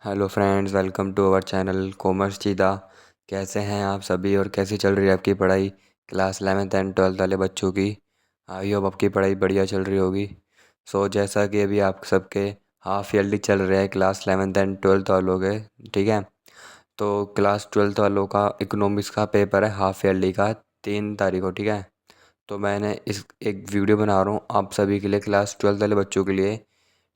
Hello friends, welcome to our channel commerce चीदा। कैसे हैं आप सभी और कैसी चल रही है आपकी पढ़ाई? क्लास 11th एंड 12th वाले बच्चों की आई होप आपकी पढ़ाई बढ़िया चल रही होगी। जैसा कि अभी आप सबके हाफ ईयरली चल रहे हैं क्लास 11th एंड 12th वालों के, ठीक है। तो क्लास 12th वालों का इकोनॉमिक्स का पेपर है हाफ ईयरली का 3 तारीख को, ठीक है। तो मैंने इस एक वीडियो बना रहा हूँ आप सभी के लिए, क्लास 12th वाले बच्चों के लिए,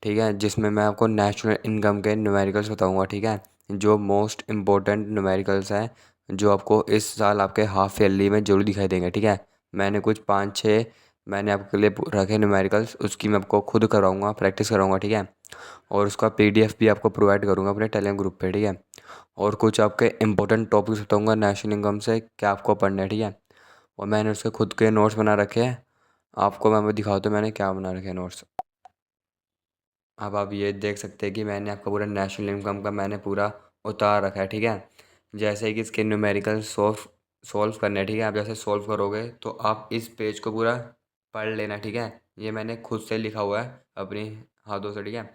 ठीक है, जिसमें मैं आपको नेशनल इनकम के न्यूमेरिकल्स बताऊंगा, ठीक है। जो मोस्ट इम्पोर्टेंट न्यूमेरिकल्स हैं, जो आपको इस साल आपके हाफ ईयरली में जरूर दिखाई देंगे, ठीक है। मैंने कुछ 5-6 मैंने आपके लिए रखे न्यूमेरिकल्स, उसकी मैं आपको खुद कराऊंगा, प्रैक्टिस कराऊंगा, ठीक है। और उसका पीडीएफ भी आपको प्रोवाइड करूंगा अपने टेलीग्राम ग्रुप पे, ठीक है। और कुछ आपके इंपॉर्टेंट टॉपिक्स बताऊंगा नेशनल इनकम से, क्या आपको पढ़ना है, ठीक है। और मैंने उसके खुद के नोट्स बना रखे हैं, आपको मैं दिखाता हूँ मैंने क्या बना रखे हैं नोट्स। अब आप ये देख सकते हैं कि मैंने आपका पूरा नेशनल इनकम का मैंने पूरा उतार रखा है, ठीक है। जैसे कि इसके न्यूमेरिकल सॉल्व सॉल्व करने हैं, ठीक है। आप जैसे सॉल्व करोगे तो आप इस पेज को पूरा पढ़ लेना, ठीक है। ये मैंने खुद से लिखा हुआ है अपनी हाथों से, ठीक है।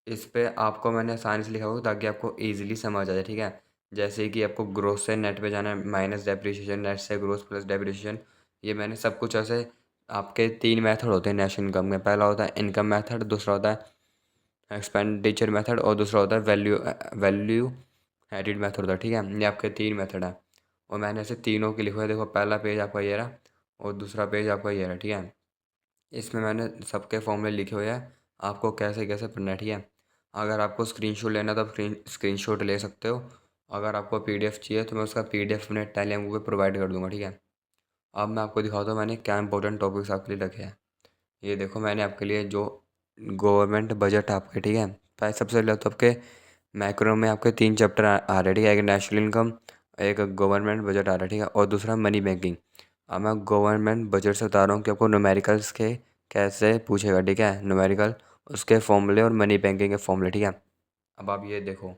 इस पे आपको मैंने आसानी से लिखा हुआ ताकि आपको ईजिली समझ आ जाए, ठीक है। जैसे कि आपको ग्रोथ से नेट पे जाना है, माइनस डेप्रिसिएशन, नेट से ग्रोथ प्लस डेप्रिसिएशन। ये मैंने सब कुछ ऐसे, आपके 3 मेथड होते हैं नेशनल इनकम में। पहला होता है इनकम मेथड, दूसरा होता है एक्सपेंडिचर मेथड और दूसरा होता है वैल्यू वैल्यू एडिड मेथड होता है, ठीक है। ये आपके 3 मेथड हैं और मैंने ऐसे तीनों के लिखे हुए, देखो पहला पेज आपका ये रहा और दूसरा पेज आपका ये रहा, ठीक है। इसमें मैंने सबके फॉर्मूले लिखे हुए हैं, आपको कैसे कैसे पढ़ना है, ठीक है। अगर आपको स्क्रीनशॉट लेना तो आप स्क्रीनशॉट ले सकते हो। अगर आपको पीडीएफ चाहिए तो मैं उसका पीडीएफ अपने टेलीग्राम पे प्रोवाइड कर दूंगा, ठीक है। अब मैं आपको दिखाता हूँ मैंने क्या इंपॉर्टेंट टॉपिक्स आपके लिए रखे हैं। ये देखो मैंने आपके लिए जो गवर्नमेंट बजट आपके, ठीक है। पहले सबसे पहले तो आपके मैक्रो में आपके 3 चैप्टर आ रहे हैं, ठीक है। एक नेशनल इनकम, एक गवर्नमेंट बजट आ रहा है, ठीक है, और दूसरा मनी बैंकिंग। अब मैं गवर्नमेंट बजट से बता रहा हूँ कि आपको न्यूमेरिकल्स के कैसे पूछेगा, ठीक है। न्यूमेरिकल, उसके फॉर्मूले और मनी बैंकिंग के फॉर्मूले, ठीक है। अब आप ये देखो,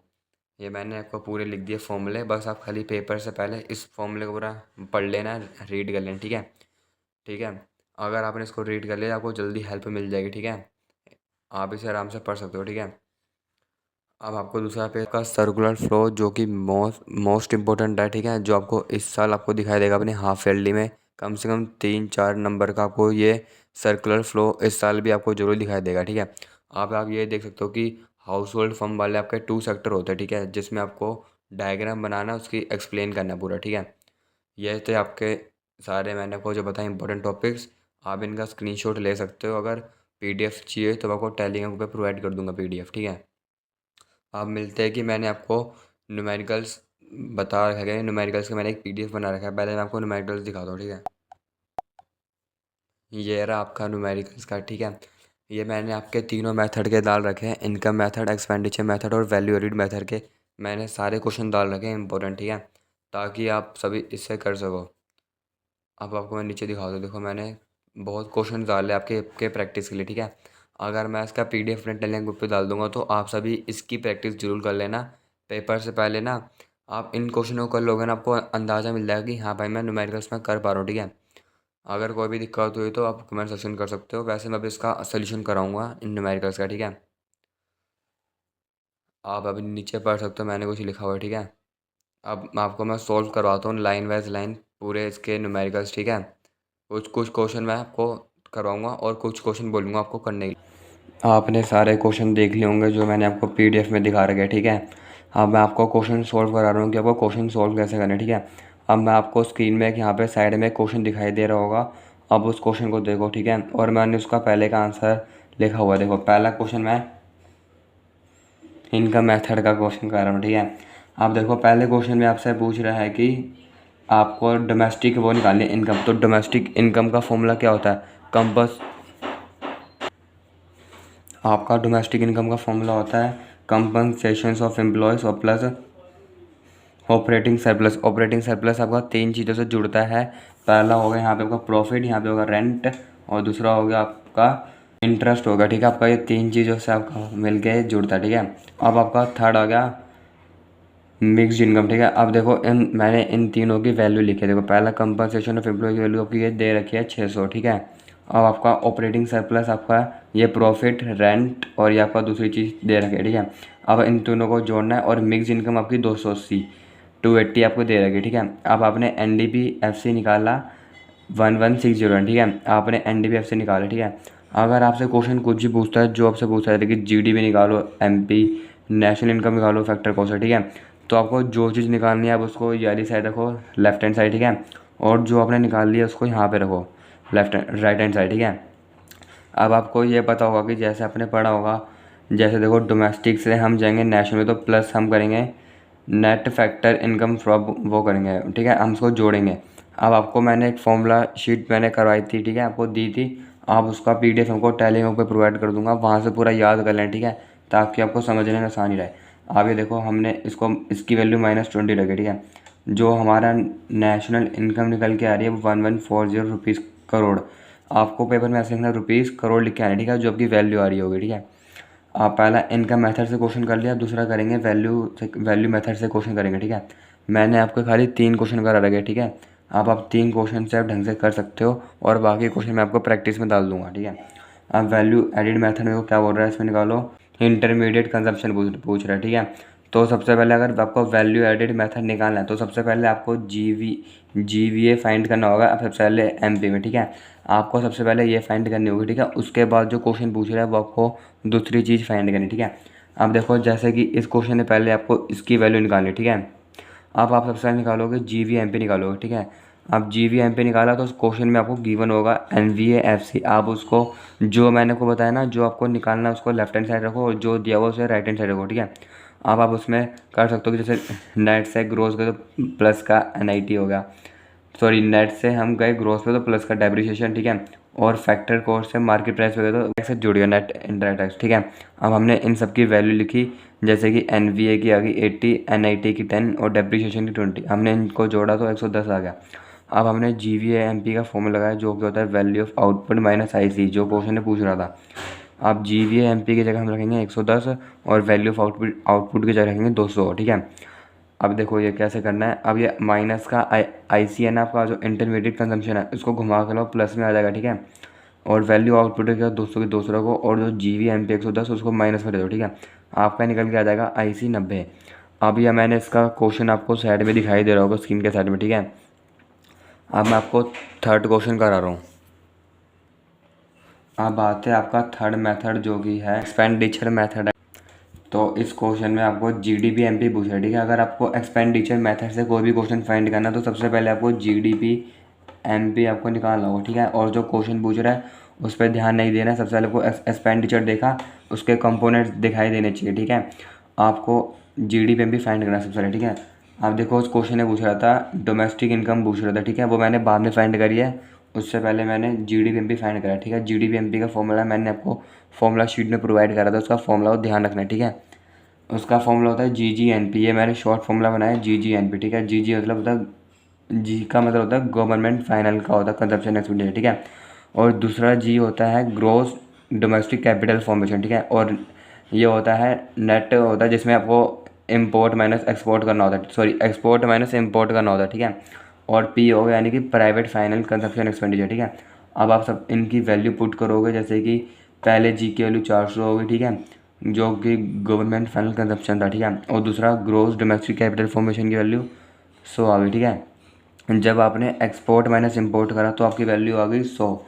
ये मैंने आपको पूरे लिख दिए फॉर्मूले, बस आप खाली पेपर से पहले इस फॉर्मूले को पूरा पढ़ लेना, रीड कर लेना, ठीक है। ठीक है, अगर आपने इसको रीड कर लिया आपको जल्दी हेल्प मिल जाएगी, ठीक है। आप इसे आराम से पढ़ सकते हो, ठीक है। अब आपको दूसरा पेज का सर्कुलर फ्लो, जो कि मोस्ट मोस्ट इम्पोर्टेंट है, ठीक है। जो आपको इस साल आपको दिखाई देगा अपने हाफ ईयरली में, कम से कम 3-4 नंबर का आपको ये सर्कुलर फ्लो इस साल भी आपको जरूर दिखाई देगा, ठीक है। आप ये देख सकते हो कि हाउस होल्ड फंड वाले आपके 2 सेक्टर होते हैं, ठीक है, जिसमें आपको डायग्राम बनाना, उसकी एक्सप्लेन करना पूरा, ठीक है। ये थे आपके सारे मैंने आपको जो बताए इंपॉर्टेंट टॉपिक्स। आप इनका स्क्रीनशॉट ले सकते हो, अगर पीडीएफ चाहिए तो मैं आपको टेलीग्राम पे प्रोवाइड कर दूंगा पीडीएफ, ठीक है। आप मिलते हैं कि मैंने आपको न्यूमेरिकल्स बता रखे हैं, न्यूमेरिकल्स का मैंने एक पीडीएफ बना रखा है। पहले मैं आपको न्यूमेरिकल्स दिखाता हूँ, ठीक है। ये रहा आपका न्यूमेरिकल्स का, ठीक है। ये मैंने आपके तीनों मेथड के डाल रखे हैं, इनकम मेथड, एक्सपेंडिचर मेथड और वैल्यू एडिड मेथड के। मैंने सारे क्वेश्चन डाल रखे हैं इंपॉर्टेंट, ठीक है, ताकि आप सभी इससे कर सको। अब आपको मैं नीचे दिखा दूँ, देखो मैंने बहुत क्वेश्चन डाले आपके आपके प्रैक्टिस के लिए, ठीक है। अगर मैं इसका पीडीएफ अपने टेलीग्राम ग्रुप पे डाल दूंगा तो आप सभी इसकी प्रैक्टिस जरूर कर लेना पेपर से पहले ना। आप इन क्वेश्चनों को कर लोगे ना, आपको अंदाज़ा मिल जाएगा कि हाँ भाई मैं न्यूमेरिकल्स में कर पा रहा हूँ, ठीक है। अगर कोई भी दिक्कत हुई तो आप कमेंट सेक्शन कर सकते हो, वैसे मैं भी इसका सोल्यूशन कराऊंगा इन न्यूमेरिकल्स का, ठीक है। आप अभी नीचे पढ़ सकते हो, मैंने कुछ लिखा हुआ है, ठीक है। अब आपको मैं सॉल्व करवाता हूँ लाइन वाइज लाइन पूरे इसके न्यूमेरिकल्स, ठीक है। कुछ कुछ क्वेश्चन मैं आपको करवाऊंगा और कुछ क्वेश्चन बोलूँगा आपको करने के लिए। आपने सारे क्वेश्चन देख लिए होंगे जो मैंने आपको पीडीएफ में दिखा रखे हैं, ठीक है। अब मैं आपको क्वेश्चन सॉल्व करा रहा हूँ कि आपको क्वेश्चन सॉल्व कैसे करना है, ठीक है। अब मैं आपको स्क्रीन में एक यहाँ पे साइड में क्वेश्चन दिखाई दे रहा होगा, अब उस क्वेश्चन को देखो, ठीक है। और मैंने उसका पहले का आंसर लिखा हुआ है, देखो पहला क्वेश्चन मैं इनका मेथड का क्वेश्चन कर रहा हूँ, ठीक है। आप देखो पहले क्वेश्चन में आपसे पूछ रहा है कि आपको डोमेस्टिक वो निकालनी है इनकम, तो डोमेस्टिक इनकम का फॉर्मूला क्या होता है? कंपस आपका डोमेस्टिक इनकम का फॉर्मूला होता है कंपनसेशन ऑफ एम्प्लॉयज़ और plus operating surplus. Operating surplus आपका 3 चीज़ों से जुड़ता है। पहला होगा यहाँ पे आपका प्रॉफिट, यहाँ पे होगा रेंट, और दूसरा होगा आपका इंटरेस्ट होगा, ठीक है। आपका ये 3 चीज़ों से आपका मिल के जुड़ता है, ठीक है। अब आपका थर्ड आ गया मिक्स्ड इनकम, ठीक है। अब देखो मैंने इन तीनों की वैल्यू लिखी है, देखो पहला कंपनसेशन ऑफ एम्प्लॉय की वैल्यू आपकी ये दे रखी है 600, ठीक है। अब आपका ऑपरेटिंग सरप्लस, आपका ये प्रॉफिट, रेंट और ये आपका दूसरी चीज़ दे रखी है, ठीक है। अब इन दोनों को जोड़ना है और मिक्स इनकम आपकी 280, 280 आपको दे रखी है, ठीक है। अब आपने NDPFC निकाला 1160, ठीक है। आपने NDPFC निकाला, ठीक है। अगर आपसे क्वेश्चन कुछ भी पूछता है, जो आपसे पूछता है कि GDP निकालो, MP नेशनल इनकम निकालो, फैक्टर कॉस्ट है, ठीक है। तो आपको जो चीज़ निकालनी है आप उसको ये वाली साइड रखो, लेफ्ट हैंड साइड, ठीक है। और जो आपने निकाल लिया उसको यहाँ पे रखो, राइट हैंड साइड, ठीक है। अब आपको ये पता होगा कि जैसे आपने पढ़ा होगा, जैसे देखो डोमेस्टिक से हम जाएंगे नेशनल में तो प्लस हम करेंगे नेट फैक्टर इनकम फ्रॉम, वो करेंगे, ठीक है, हम उसको जोड़ेंगे। अब आपको मैंने एक फॉर्मूला शीट मैंने करवाई थी, ठीक है, आपको दी थी। आप उसका PDF हमको टेलीग्राम पे प्रोवाइड कर दूंगा, वहाँ से पूरा याद कर लें, ठीक है, ताकि आपको समझने में आसानी रहे। अब ये देखो हमने इसको, इसकी वैल्यू -20 रखी, ठीक है। जो हमारा नेशनल इनकम निकल के आ रही है वो 1140 रुपीज़ करोड़। आपको पेपर में ऐसे लिखना रुपीज़ करोड़ लिख के आना, ठीक है, जो आपकी वैल्यू आ रही होगी, ठीक है। आप पहला इनकम मेथड से क्वेश्चन कर लिया, दूसरा करेंगे वैल्यू मेथड से क्वेश्चन करेंगे, ठीक है। मैंने आपको खाली 3 क्वेश्चन करा रखे, ठीक है। आप 3 क्वेश्चन से आप ढंग से कर सकते हो और बाकी क्वेश्चन मैं आपको प्रैक्टिस में डाल दूंगा, ठीक है। अब वैल्यू एडिड मेथड में वो क्या बोल रहा है, इसमें निकालो इंटरमीडिएट कंजप्शन पूछ रहा है, ठीक है। तो सबसे पहले अगर आपको वैल्यू एडिड मेथड निकालना है तो सबसे पहले आपको GVA फाइंड करना होगा। अब सबसे पहले MP में, ठीक है, आपको सबसे पहले ये फाइंड करनी होगी, ठीक है। उसके बाद जो क्वेश्चन पूछ रहा है वो आपको दूसरी चीज़ फाइंड करनी, ठीक है। अब देखो जैसे कि इस क्वेश्चन ने पहले आपको इसकी वैल्यू निकालनी, ठीक है। अब आप सबसे पहले निकालोगे GVMP निकालोगे, ठीक है। अब GVMP निकाला तो उस क्वेश्चन में आपको गिवन होगा NVAFC। आप उसको, जो मैंने को बताया ना, जो आपको निकालना है उसको लेफ्ट हैंड साइड रखो और जो दिया हुआ उसे राइट हैंड साइड रखो, ठीक है। अब आप उसमें कर सकते हो कि जैसे नेट से ग्रोस का तो प्लस का NIT हो गया, सॉरी नेट से हम गए ग्रोस पे तो प्लस का डेप्रिसिएशन, ठीक है। और फैक्टर कोर्स से मार्केट प्राइस पे गए तो टैक्स से जुड़ गया नेट इंडायरेक्ट टैक्स, ठीक है। अब हमने इन सब की वैल्यू लिखी, जैसे कि NVA की आ गई 80, NIT की 10 और डेप्रिसिएशन की 20। हमने इनको जोड़ा तो 110 आ गया। अब हमने GVA MP का फॉर्मूला लगाया, जो कि होता है value of output minus IC, जो क्वेश्चन ने पूछ रहा था। अब GVA MP की जगह हम रखेंगे 110 और वैल्यू ऑफ आउटपुट की जगह रखेंगे 200, ठीक है। अब देखो ये कैसे करना है। अब ये माइनस का IC है ना, आपका जो इंटरमीडिएट कंजम्पशन है, उसको घुमा के लो प्लस में आ जाएगा, ठीक है। और वैल्यू आउटपुट के 200 की 200 रखो और जो GVA MP 110 उसको माइनस में दे दो, ठीक है। आपका निकल के आ जाएगा IC 90। अब ये मैंने इसका क्वेश्चन आपको साइड में दिखाई दे रहा होगा स्क्रीन के साइड में, ठीक है। अब मैं आपको थर्ड क्वेश्चन करा रहा हूँ। अब बात है आपका थर्ड मेथड, जो कि है एक्सपेंडिचर मेथड है। तो इस क्वेश्चन में आपको GDP MP पूछ रहा है, ठीक है। अगर आपको एक्सपेंडिचर मेथड से कोई भी क्वेश्चन फाइंड करना है तो सबसे पहले आपको GDP MP आपको निकालना होगा, ठीक है। और जो क्वेश्चन पूछ रहा है उस पर ध्यान नहीं देना है। सबसे पहले आपको एक्सपेंडिचर देखा, उसके कंपोनेंट्स दिखाई देने चाहिए, ठीक है। आपको GDP MP फाइंड करना है सबसे पहले, ठीक है। आप देखो उस क्वेश्चन ने पूछ रहा था डोमेस्टिक इनकम पूछ रहा था, ठीक है, वो मैंने बाद में फाइंड करी है। उससे पहले मैंने GDP MP फाइंड करा, ठीक है। GDP MP का फॉर्मूला मैंने आपको फॉर्मूला शीट में प्रोवाइड करा था, उसका फॉर्मूला को ध्यान रखना है, ठीक है। उसका फॉर्मूला होता है GGNP। ये मैंने शॉर्ट फॉर्मूला बनाया GGNP, ठीक है। GG मतलब होता है, G का मतलब होता है गवर्नमेंट फाइनल का होता है कंजप्शन एक्सपेंडिचर, ठीक है। और दूसरा G होता है ग्रोस डोमेस्टिक कैपिटल फॉर्मेशन, ठीक है। और ये होता है नेट होता है, जिसमें आपको इम्पोर्ट माइनस एक्सपोर्ट करना होता है, सॉरी एक्सपोर्ट माइनस इम्पोर्ट करना होता है, ठीक है। और P होगा यानी कि प्राइवेट फाइनल कंजप्शन एक्सपेंडिचर, ठीक है। अब आप सब इनकी वैल्यू पुट करोगे, जैसे कि पहले G की वैल्यू 400 होगी, ठीक है, जो कि गवर्नमेंट फाइनल कंजप्शन था, ठीक है। और दूसरा ग्रोस डोमेस्टिक कैपिटल फॉर्मेशन की वैल्यू 100 आ गई, ठीक है। जब आपने एक्सपोर्ट माइनस इंपोर्ट करा तो आपकी वैल्यू आ गई 100।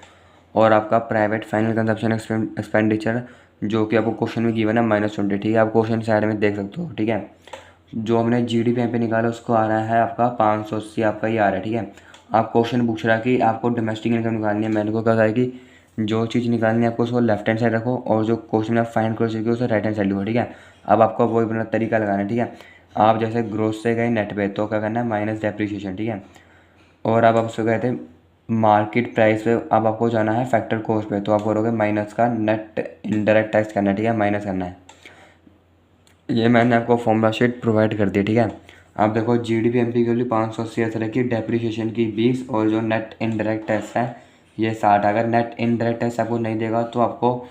और आपका प्राइवेट फाइनल कंजप्शन एक्सपेंडिचर, जो कि आपको क्वेश्चन में गिवन है -20, ठीक है। आप क्वेश्चन साइड में देख सकते हो, ठीक है। जो हमने GDP MP निकाला उसको आ रहा है आपका 580, आपका ये आ रहा है, ठीक है। आप क्वेश्चन पूछ रहा है कि आपको डोमेस्टिक इनकम निकालनी है, मैंने को कहा है कि जो चीज़ निकालनी है आपको उसको लेफ्ट हैंड साइड रखो और जो क्वेश्चन आप फाइंड कर सके उसे राइट हैंड साइड लिखो, ठीक है। अब आपको वही अपना तरीका लगाना है, ठीक है। आप जैसे ग्रोथ से गए नेट पे तो क्या करना है, माइनस डेप्रिसिएशन, ठीक है। और अब आप उसको कहते हैं मार्केट प्राइस पे, अब आपको जाना है फैक्टर कॉस्ट पे, तो आप करोगे माइनस का नेट इनडायरेक्ट टैक्स करना है, ठीक है, माइनस करना है। ये मैंने आपको फॉर्मूला शीट प्रोवाइड कर दी, ठीक है। आप देखो GDP MP की वैल्यू 580 ऐसे रखी, डेप्रिसिएशन की 20 और जो नेट इनडायरेक्ट टैक्स है ये 60। अगर नेट इनडायरेक्ट टैक्स आपको नहीं देगा तो आपको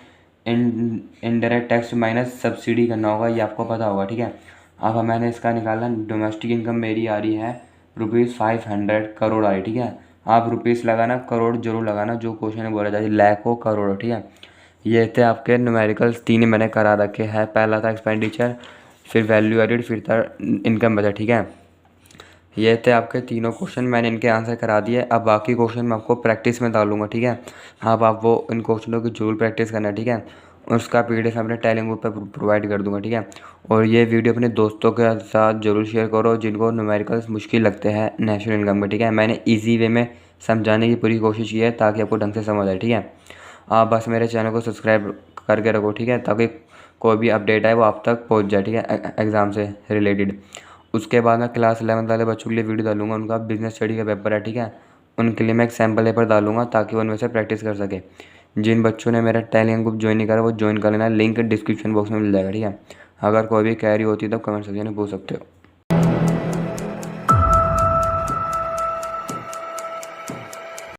इनडायरेक्ट टैक्स माइनस सब्सिडी करना होगा, ये आपको पता होगा, ठीक है। अब मैंने इसका निकाला, डोमेस्टिक इनकम मेरी आ रही है ₹500 करोड़ आ रही, ठीक है। आप रुपीस लगाना, करोड़ जरूर लगाना, जो क्वेश्चन में बोला जाए, लाख हो करोड़ हो, ठीक है। ये थे आपके न्यूमेरिकल्स, 3 ही मैंने करा रखे हैं। पहला था एक्सपेंडिचर, फिर वैल्यू एडिड, फिर था इनकम बजट, ठीक है। ये थे आपके तीनों क्वेश्चन, मैंने इनके आंसर करा दिए। अब बाकी क्वेश्चन मैं आपको प्रैक्टिस में डालूंगा, ठीक है। अब आप वो इन क्वेश्चनों की जरूर प्रैक्टिस करना, ठीक है। उसका PDF अपने टेलीग्राम ग्रुप पर प्रोवाइड कर दूंगा, ठीक है। और ये वीडियो अपने दोस्तों के साथ जरूर शेयर करो जिनको न्यूमेरिकल्स मुश्किल लगते हैं नेशनल इनकम में, ठीक है। मैंने ईजी वे में समझाने की पूरी कोशिश की है ताकि आपको ढंग से समझ आए, ठीक है। आप बस मेरे चैनल को सब्सक्राइब करके रखो, ठीक है, ताकि कोई भी अपडेट आए वो आप तक पहुंच जाए, ठीक है, एग्ज़ाम से रिलेटेड। उसके बाद मैं क्लास 11 वाले बच्चों के लिए वीडियो डालूंगा, उनका बिजनेस स्टडी का पेपर है, ठीक है। उनके लिए मैं एक सैम्पल पेपर डालूंगा ताकि वो उनमें से प्रैक्टिस कर सके। जिन बच्चों ने मेरा टेलीग्राम ग्रुप ज्वाइन नहीं करा वो ज्वाइन कर लेना, लिंक डिस्क्रिप्शन बॉक्स में मिल जाएगा, ठीक है। अगर कोई भी क्वेरी होती है तो कमेंट सेक्शन में पूछ सकते हो।